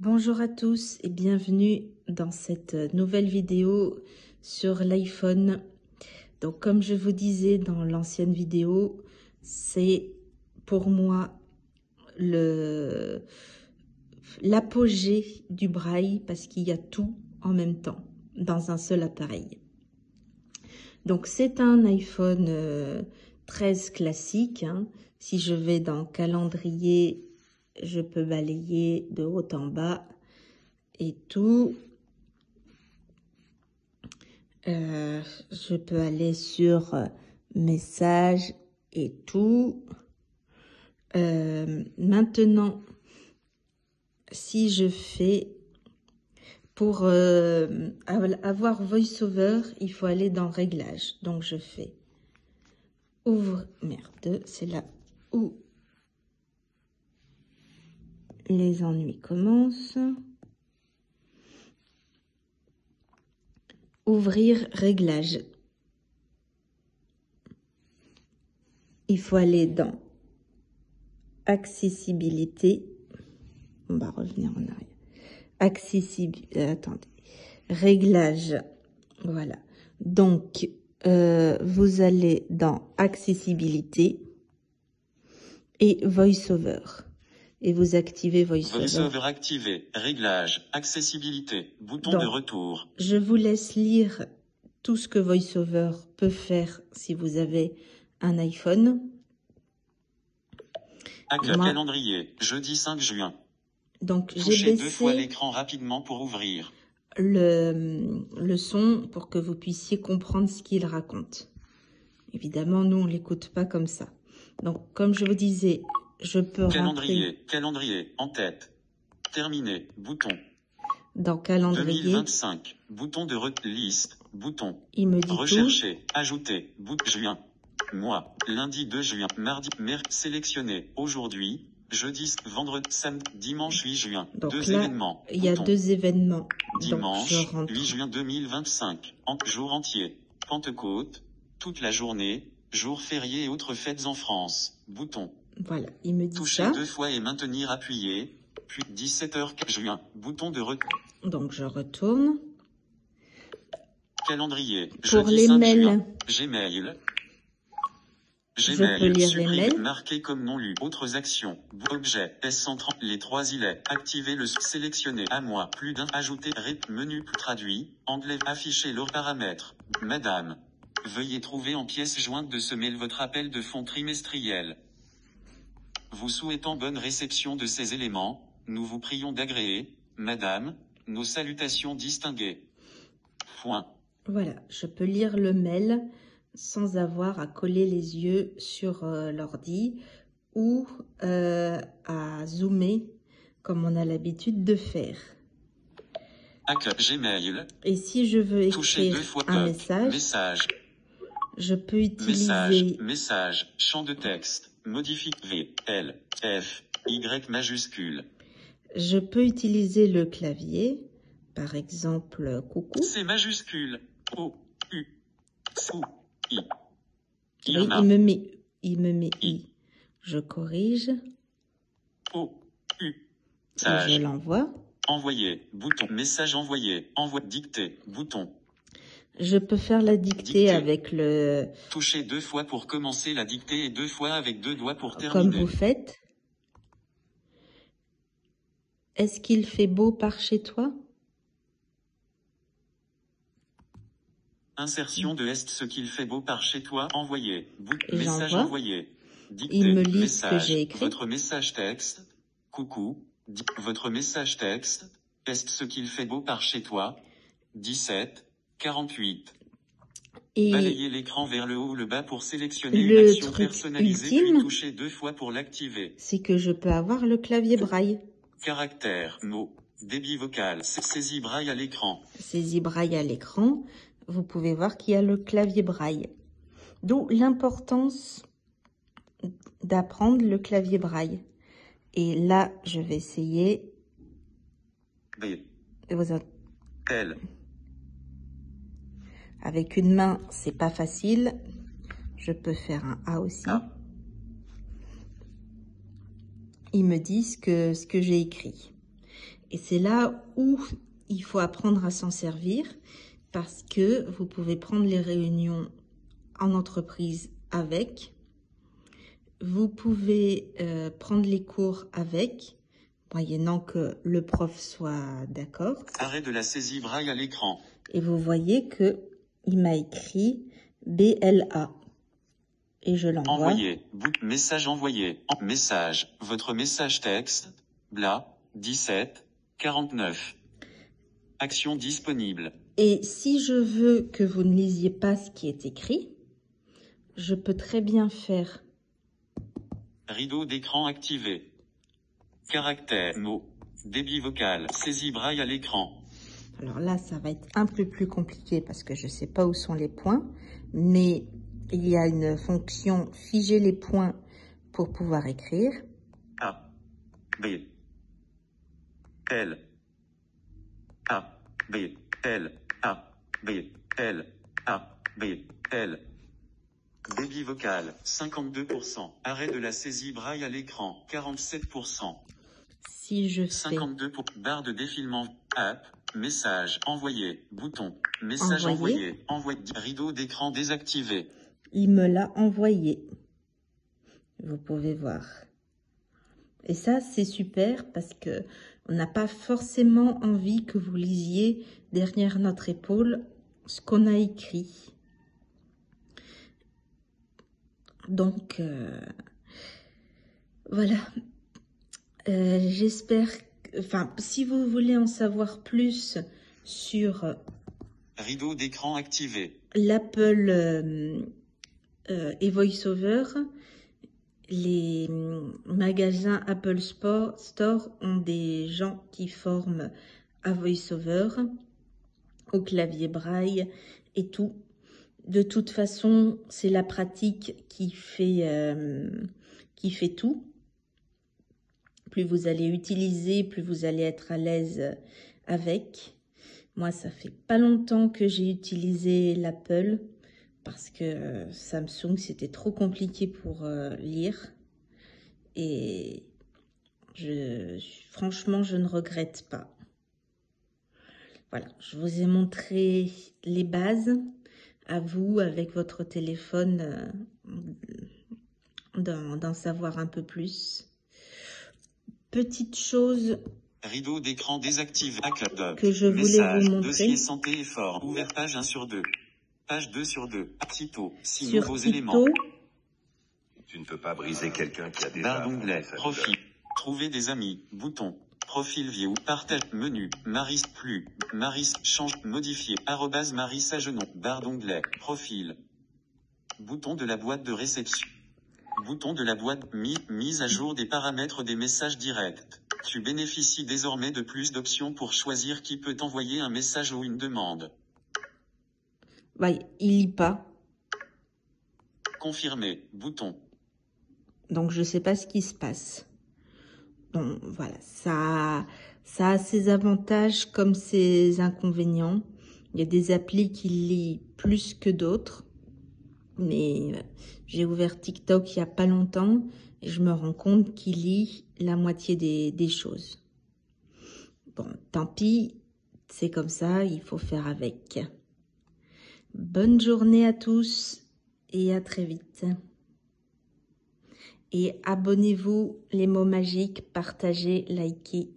Bonjour à tous et bienvenue dans cette nouvelle vidéo sur l'iPhone. Donc comme je vous disais dans l'ancienne vidéo, c'est pour moi l'apogée du braille parce qu'il y a tout en même temps dans un seul appareil. Donc c'est un iPhone 13 classique. Si je vais dans calendrier, je peux balayer de haut en bas et tout. Je peux aller sur messages et tout. Maintenant, si je fais pour avoir VoiceOver, il faut aller dans réglages. Donc je fais merde, c'est là où les ennuis commencent. Ouvrir réglages. Il faut aller dans accessibilité. On va revenir en arrière. Accessibilité. Attendez. Réglages. Voilà. Donc, vous allez dans accessibilité et VoiceOver. Et vous activez VoiceOver. VoiceOver activé, réglage, accessibilité, bouton de retour. Je vous laisse lire tout ce que VoiceOver peut faire si vous avez un iPhone. Calendrier, jeudi 5 juin. Donc j'ai baissé 2 fois l'écran rapidement pour ouvrir le son pour que vous puissiez comprendre ce qu'il raconte. Évidemment, nous on l'écoute pas comme ça. Donc comme je vous disais, je peux calendrier, en tête. Terminé, bouton. Dans calendrier. 2025, bouton de liste, bouton. Il me dit rechercher, tout. ajouter, juin. Mois, lundi 2 juin, mardi, sélectionné, aujourd'hui, jeudi, vendredi, samedi, dimanche 8 juin. Donc 2 là, événements. Il y a 2 événements. Dimanche, 8 juin 2025, jour entier. Pentecôte, toute la journée, jour férié et autres fêtes en France. Bouton. Voilà, il me dit toucher ça. 2 fois et maintenir appuyé. Puis 17h juin, bouton de retour. Donc je retourne. Calendrier. Pour les mails. Gmail. Je peux lire les mails. Marqué comme non lu. Autres actions. Objet. S130. Les 3 îlets. Activer le sélectionner. À moi. Plus d'un. Ajouter. Menu. Traduit. Anglais. Afficher leurs paramètres. Madame. Veuillez trouver en pièce jointe de ce mail votre appel de fonds trimestriel. Vous souhaitant bonne réception de ces éléments, nous vous prions d'agréer, madame, nos salutations distinguées. Point. Voilà, je peux lire le mail sans avoir à coller les yeux sur l'ordi ou à zoomer comme on a l'habitude de faire. Gmail. Et si je veux écrire un message, je peux utiliser... Message, champ de texte, modifie V, L, F, Y majuscule. Je peux utiliser le clavier, par exemple, coucou. C majuscule, O, U, O, I. Oui, il me met I. Je corrige. O, U. Et je l'envoie. Envoyer, bouton, message envoyé, envoi, dicter, bouton. Je peux faire la dictée avec le... Toucher 2 fois pour commencer la dictée et 2 fois avec 2 doigts pour terminer. Comme vous faites. Est-ce qu'il fait beau par chez toi? Insertion de est ce qu'il fait beau par chez toi. Envoyer. Message envoyé. Dictée. Il me lit ce que j'ai écrit. Votre message texte. Coucou. Votre message texte. Est ce qu'il fait beau par chez toi. 17. 48. Et balayez l'écran vers le haut ou le bas pour sélectionner une action personnalisée puis toucher 2 fois pour l'activer. C'est que je peux avoir le clavier braille. Caractère, mots, débit vocal, saisie braille à l'écran. Saisie braille à l'écran. Vous pouvez voir qu'il y a le clavier braille. D'où l'importance d'apprendre le clavier braille. Et là, je vais essayer. B. L. Avec une main, c'est pas facile. Je peux faire un A aussi. A. Ils me disent ce que j'ai écrit. Et c'est là où il faut apprendre à s'en servir parce que vous pouvez prendre les réunions en entreprise avec. Vous pouvez prendre les cours avec, moyennant que le prof soit d'accord. Arrêt de la saisie braille à l'écran. Et vous voyez que il m'a écrit BLA. Et je l'envoie. Envoyer. Message envoyé. Message. Votre message texte. Bla. 17. 49. Action disponible. Et si je veux que vous ne lisiez pas ce qui est écrit, je peux très bien faire. Rideau d'écran activé. Caractère. Mots. Débit vocal. Saisie braille à l'écran. Alors là, ça va être un peu plus compliqué parce que je ne sais pas où sont les points, mais il y a une fonction figer les points pour pouvoir écrire. A. B. L. A. B. L. A. B. L. A. B. L. Débit vocal, 52%. Arrêt de la saisie braille à l'écran, 47%. Si je fais 52 pour barre de défilement, app, message, envoyé, bouton, message envoyé, rideau d'écran désactivé. Il me l'a envoyé. Vous pouvez voir. Et ça, c'est super parce que on n'a pas forcément envie que vous lisiez derrière notre épaule ce qu'on a écrit. Donc, voilà. J'espère, enfin, si vous voulez en savoir plus sur rideau d'écran activé, l'Apple et VoiceOver, les magasins Apple Store ont des gens qui forment à VoiceOver, au clavier braille et tout. De toute façon, c'est la pratique qui fait tout. Plus vous allez utiliser, plus vous allez être à l'aise avec. Moi, ça fait pas longtemps que j'ai utilisé l'Apple parce que Samsung, c'était trop compliqué pour lire. Et franchement, je ne regrette pas. Voilà, je vous ai montré les bases. À vous, avec votre téléphone, d'en savoir un peu plus. Petite chose rideau d'écran désactivé que je voulais vous montrer. Dossier santé et fort. Ouvert page 1 sur 2. Page 2 sur 2. Tito. 6 sur nouveaux Tito, éléments. Tu ne peux pas briser quelqu'un qui a déjà... Barre d'onglet. Profil. Trouver des amis. Bouton. Profil view. Partage. Menu. Maris plus. Maris. Change. Modifier. Arrobase Maris Agenon. Barre d'onglet. Profil. Bouton de la boîte de réception. Bouton de la boîte. Mise à jour des paramètres des messages directs. Tu bénéficies désormais de plus d'options pour choisir qui peut t'envoyer un message ou une demande. Bah, il lit pas. Confirmer. Bouton. Donc, je sais pas ce qui se passe. Donc, voilà. Ça a ses avantages comme ses inconvénients. Il y a des applis qui lisent plus que d'autres. Mais j'ai ouvert TikTok il n'y a pas longtemps et je me rends compte qu'il lit la moitié des choses. Bon, tant pis, c'est comme ça, il faut faire avec. Bonne journée à tous et à très vite. Et abonnez-vous, les mots magiques, partagez, likez.